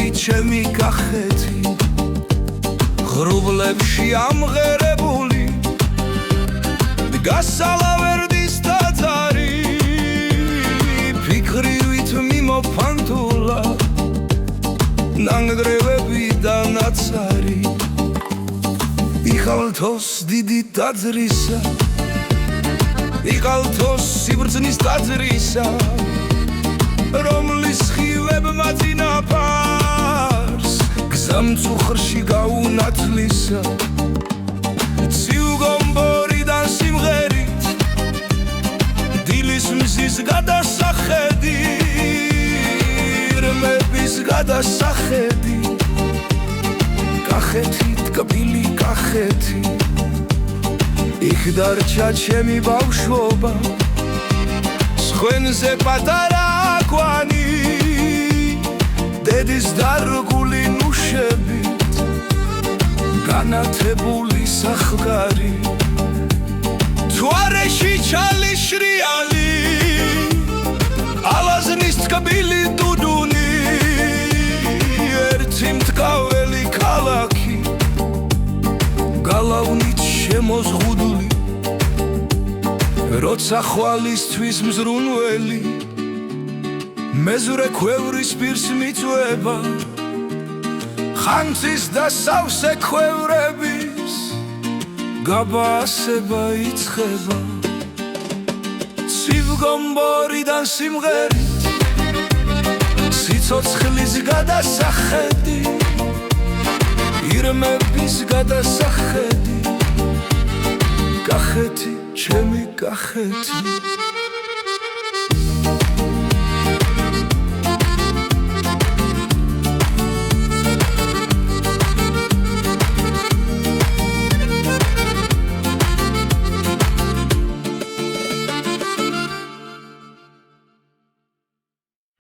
კახეთი ჩემი კახეთი ღრუბლებში ამღერებული გასალავერდის ტაძარი ფიქრით მიმოფანტულა ნანგრევები და ნაცარი იყალთოს დიდი ტაძრისა იყალთოს სიბრძნის ტაძრისა რომლის ხილებმა წინაპარს გზამწუხრში გაუნათლისა ციუგომბორიდან სიმღერით დილის მზის გადასახედი რმების გადასახედი კახეთი ტკბილი კახეთი იქ დარჩა ჩემი ბავშვობა სხვენზე პატარა აკვანი დედის დარგული ნუშებით განათებული სახკარი თვარეში ჩალი შრიალი ალაზნის ტკბილი დუდუნი ერთი მტკაველი ქალაქი გალავნით შემოზღუდული როცა ხვალისთვის მზრუნველი მეზურე ქვევრის პირს მიწვება ხანძის და სავსე ქვევრების გაბასება იწყება ციუგომბორიდან სიმღერით სიცოცხლის გადასახედი ირმების გადასახედი კახეთი ჩემი კახეთი